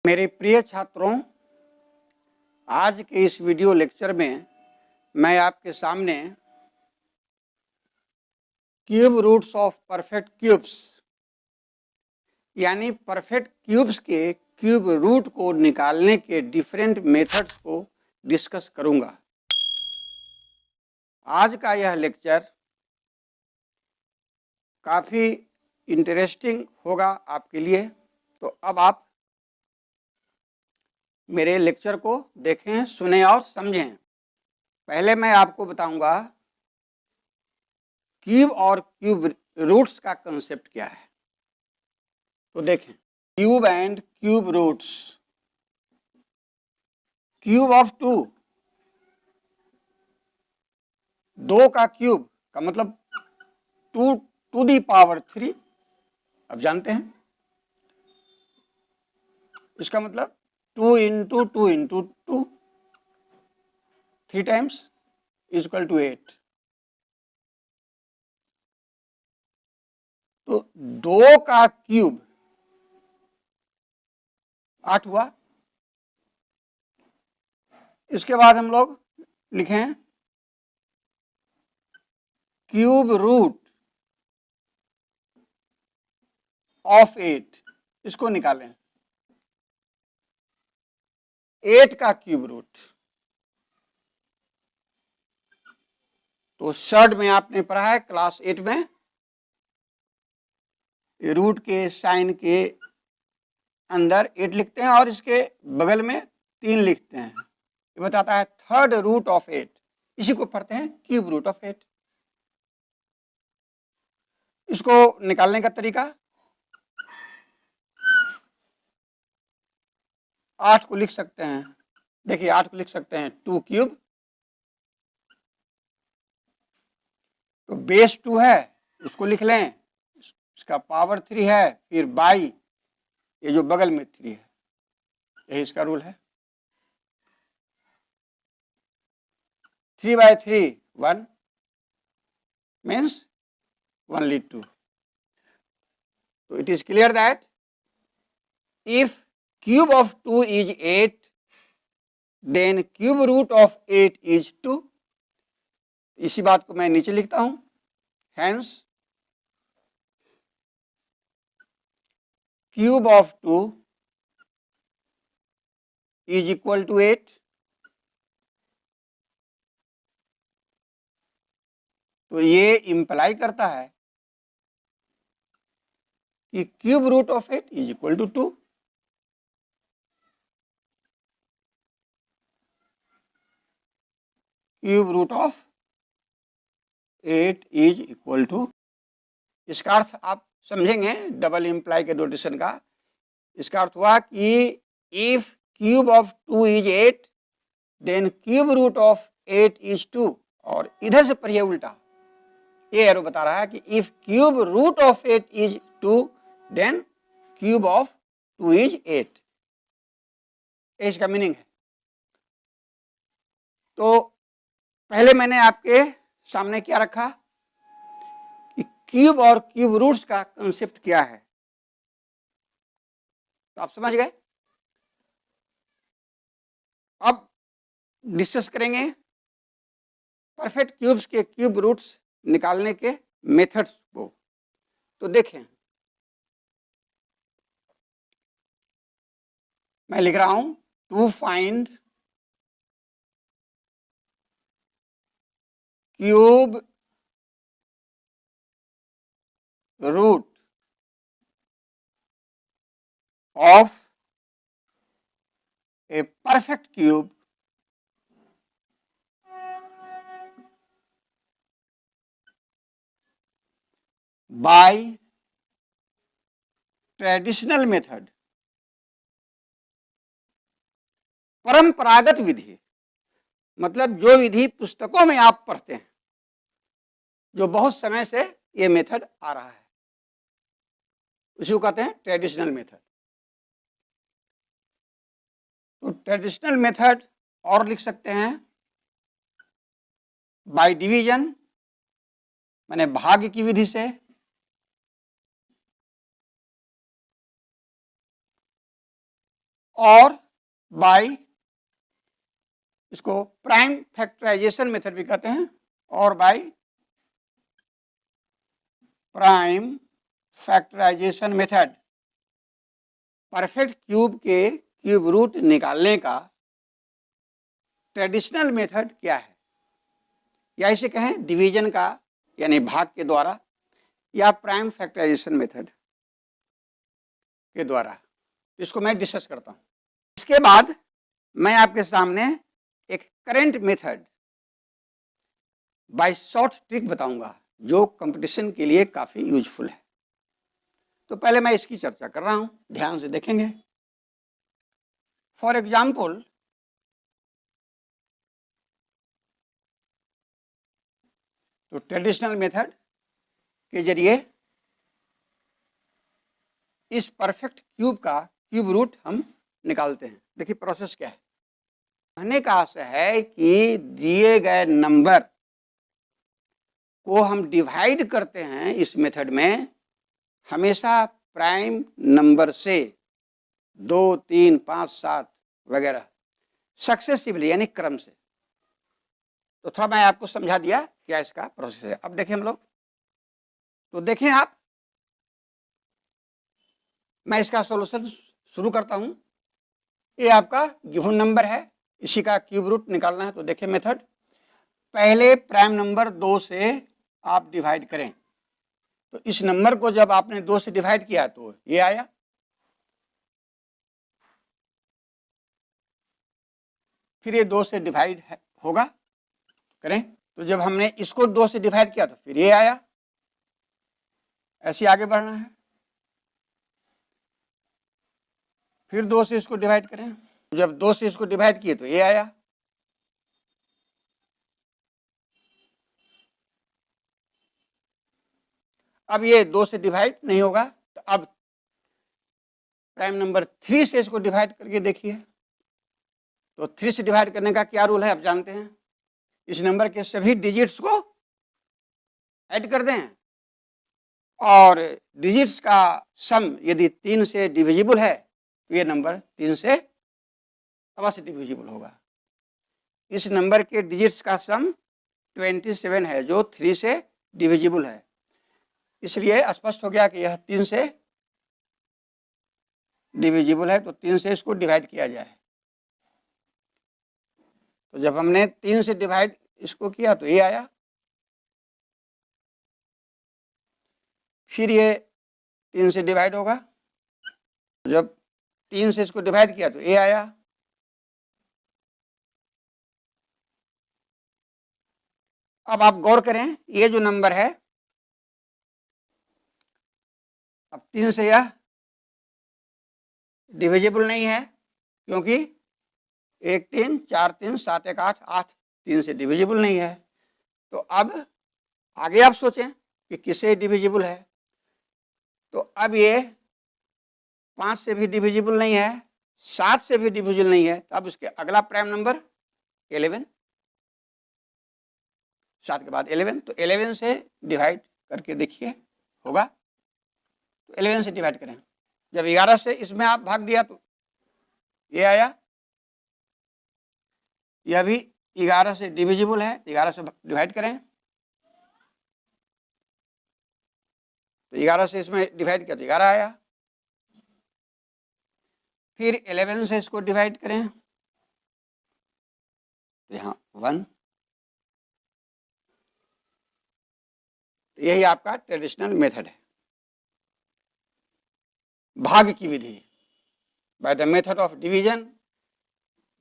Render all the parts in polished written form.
मेरे प्रिय छात्रों, आज के इस वीडियो लेक्चर में मैं आपके सामने cube roots of perfect cubes यानी परफेक्ट क्यूब्स के क्यूब रूट को निकालने के डिफरेंट मेथड्स को डिस्कस करूंगा। आज का यह लेक्चर काफ़ी इंटरेस्टिंग होगा आपके लिए, तो अब आप मेरे लेक्चर को देखें, सुने और समझें। पहले मैं आपको बताऊंगा क्यूब और क्यूब रूट्स का कंसेप्ट क्या है। तो देखें, cube and cube roots. Cube of 2, 2 का क्यूब का मतलब 2 टू दी पावर 3। अब जानते हैं इसका मतलब 2 into 2 into 2, 3 times is equal to 8। तो 2 का क्यूब 8 हुआ। इसके बाद हम लोग लिखें क्यूब रूट ऑफ 8, इसको निकालें। 8 का क्यूब रूट, तो शर्ट में आपने पढ़ा है क्लास 8 में, रूट के साइन के अंदर 8 लिखते हैं और इसके बगल में 3 लिखते हैं। ये बताता है थर्ड रूट ऑफ 8। इसी को पढ़ते हैं क्यूब रूट ऑफ 8। इसको निकालने का तरीका, 8 को लिख सकते हैं। देखिए 8 को लिख सकते हैं 2 क्यूब, तो बेस 2 है, उसको लिख लें, इसका पावर 3 है, फिर बाई ये जो बगल में 3 है, यही इसका रूल है। 3 by 3 1 means 1 lead 2. So it is clear that if cube of 2 is 8, then cube root of 8 is 2. इसी बात को मैं नीचे लिखता हूं। Hence cube of 2 is equal to 8. तो ये इंप्लाई करता है कि cube root of 8 is equal to 2। Cube root of 8 is equal to, इसका अर्थ आप समझेंगे डबल इंप्लाई के नोटेशन का। इसका अर्थ हुआ कि if cube of 2 is 8, then cube root of 8 is 2। और इधर से पढ़िए उल्टा, ये एरो बता रहा है कि if cube root of 8 is 2, then cube of 2 is 8। इसका मीनिंग है। तो पहले मैंने आपके सामने क्या रखा कि क्यूब और क्यूब रूट्स का कंसेप्ट क्या है, तो आप समझ गए। अब डिस्कस करेंगे परफेक्ट क्यूब्स के क्यूब रूट्स निकालने के मेथड्स को। तो देखें, मैं लिख रहा हूं to find cube root of a perfect cube by traditional method, परंपरागत विधि। मतलब जो विधि पुस्तकों में आप पढ़ते हैं, जो बहुत समय से ये मेथड आ रहा है, उसी को कहते हैं ट्रेडिशनल मेथड। तो ट्रेडिशनल मेथड और लिख सकते हैं बाय डिवीजन, माने भाग की विधि से, और बाय, इसको प्राइम फैक्टराइजेशन मेथड भी कहते हैं, और by prime factorisation method perfect cube के क्यूब रूट निकालने का ट्रेडिशनल मेथड क्या है, या इसे कहें डिवीजन का यानी भाग के द्वारा, या प्राइम फैक्टराइजेशन मेथड के द्वारा। इसको मैं डिस्कस करता हूं। इसके बाद मैं आपके सामने एक current method by short trick बताऊंगा जो कंपटीशन के लिए काफी यूजफुल है। तो पहले मैं इसकी चर्चा कर रहा हूं, ध्यान से देखेंगे। फॉर एग्जाम्पल, तो ट्रेडिशनल मेथड के जरिए इस परफेक्ट क्यूब का क्यूब रूट हम निकालते हैं। देखिए प्रोसेस क्या है। कहने का आशय है कि दिए गए नंबर को हम डिवाइड करते हैं इस मेथड में हमेशा प्राइम नंबर से 2, 3, 5, 7 वगैरह सक्सेसिवली यानी क्रम से। तो थोड़ा मैं आपको समझा दिया क्या इसका प्रोसेस है। अब देखें हम लोग, तो देखें आप, मैं इसका सॉल्यूशन शुरू करता हूं। ये आपका गिवन नंबर है, इसी का क्यूब रूट निकालना है। तो देखें मेथड, पहले प्राइम नंबर 2 से आप डिवाइड करें। तो इस नंबर को जब आपने 2 से डिवाइड किया तो ये आया, फिर ये 2 से डिवाइड होगा, करें। तो जब हमने इसको 2 से डिवाइड किया तो फिर ये आया, ऐसे आगे बढ़ना है। फिर 2 से इसको डिवाइड करें, जब 2 से इसको डिवाइड किए तो ये आया। अब ये 2 से डिवाइड नहीं होगा, तो अब प्राइम नंबर 3 से इसको डिवाइड करके देखिए। तो 3 से डिवाइड करने का क्या रूल है आप जानते हैं। इस नंबर के सभी डिजिट्स को ऐड कर दें, और डिजिट्स का सम यदि 3 से डिविजिबल है तो ये नंबर 3 से अवश्य डिविजिबल होगा। इस नंबर के डिजिट्स का सम 27 है जो 3 से डिविजिबल है, इसलिए स्पष्ट हो गया कि यह 3 से डिविजिबल है। तो 3 से इसको डिवाइड किया जाए। तो जब हमने 3 से डिवाइड इसको किया तो ये आया, फिर ये 3 से डिवाइड होगा, जब 3 से इसको डिवाइड किया तो ये आया। अब आप गौर करें, ये जो नंबर है अब 3 से यह डिविजिबल नहीं है, क्योंकि 1 3 4 3 7 1 8 8 3 से डिविजिबल नहीं है। तो अब आगे आप सोचें कि किससे डिविजिबल है। तो अब ये 5 से भी डिविजिबल नहीं है, 7 से भी डिविजिबल नहीं है। तो अब इसके अगला प्राइम नंबर 11, 7 के बाद 11, तो 11 से डिवाइड करके देखिए होगा। तो 11 से डिवाइड करें, जब 11 से इसमें आप भाग दिया तो ये आया, यह भी 11 से डिविजिबल है, 11 से डिवाइड करें, तो 11 से इसमें डिवाइड किया तो 11 आया। फिर 11 से इसको डिवाइड करें तो यहाँ 1। यही आपका ट्रेडिशनल मेथड है, भाग की विधि, by the method of division.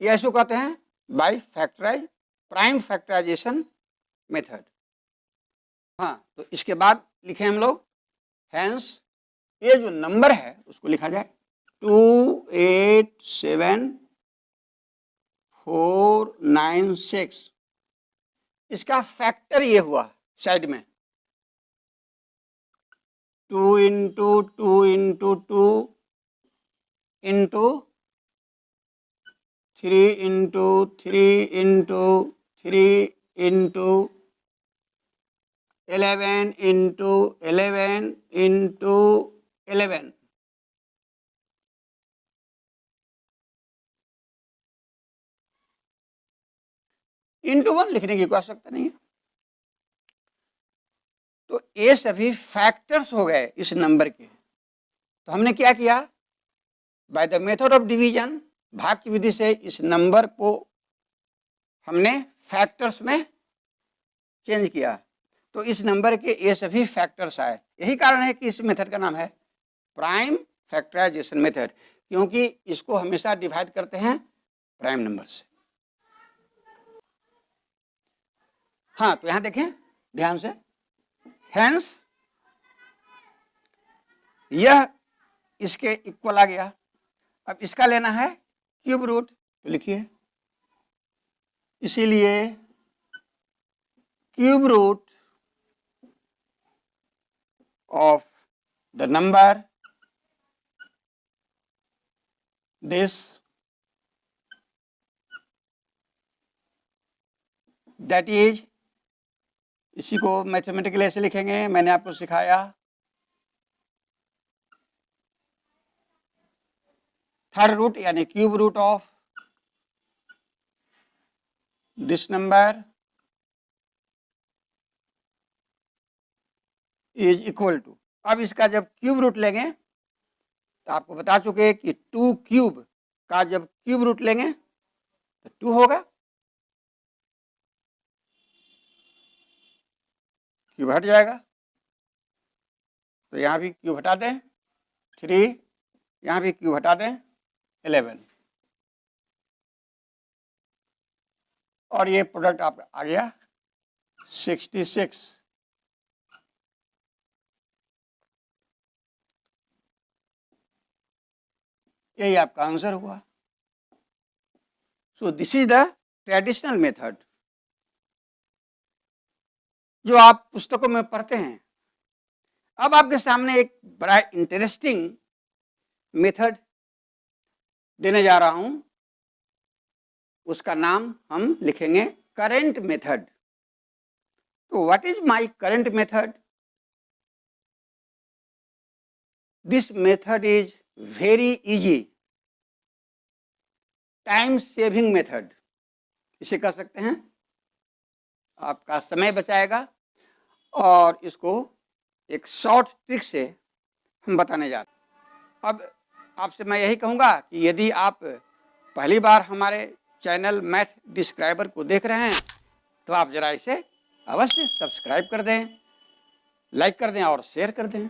ये ऐसे कहते हैं by factorise prime factorisation method. हाँ, तो इसके बाद लिखे हम लोग, हेंस ये जो नंबर है उसको लिखा जाए 287,496। इसका फैक्टर ये हुआ साइड में 2 into 2 into 2 into 3 into 3 into 3 into 11 into 11 into 11। Into 1 लिखने की कोई आवश्यकता नहीं है। तो ये सभी फैक्टर्स हो गए इस नंबर के। तो हमने क्या किया, bye the method of division, भाग की विधि से इस नंबर को हमने फैक्टर्स में चेंज किया। तो इस नंबर के ये सभी फैक्टर्स आए। यही कारण है कि इस मेथड का नाम है प्राइम फैक्टराइजेशन मेथड, क्योंकि इसको हमेशा डिवाइड करते हैं प्राइम नंबर से। हाँ, तो यहां देखें ध्यान से, हेंस यह इसके इक्वल आ गया। अब इसका लेना है क्यूब रूट, तो लिखिए, इसीलिए cube root of the number this that is, इसी को मैथमेटिकली ऐसे लिखेंगे, मैंने आपको सिखाया, थर्ड रूट यानी cube root of this number is equal to. अब इसका जब क्यूब रूट लेंगे, तो आपको बता चुके कि 2 क्यूब का जब क्यूब रूट लेंगे तो 2 होगा, क्यूब हट जाएगा, तो यहां भी क्यूब हटा दें 3, यहां भी क्यूब हटा दें 11, और ये प्रोडक्ट आप आ गया 66। यही आपका आंसर हुआ। So this is the traditional method जो आप पुस्तकों में पढ़ते हैं। अब आपके सामने एक बड़ा इंटरेस्टिंग मेथड देने जा रहा हूं, उसका नाम हम लिखेंगे करंट मेथड। तो what is my current method? This method is very easy, time saving method इसे कह सकते हैं, आपका समय बचाएगा, और इसको एक शॉर्ट ट्रिक से हम बताने जा रहे हैं। अब आपसे मैं यही कहूँगा कि यदि आप पहली बार हमारे चैनल मैथ डिस्क्राइबर को देख रहे हैं, तो आप ज़रा इसे अवश्य सब्सक्राइब कर दें, लाइक कर दें और शेयर कर दें।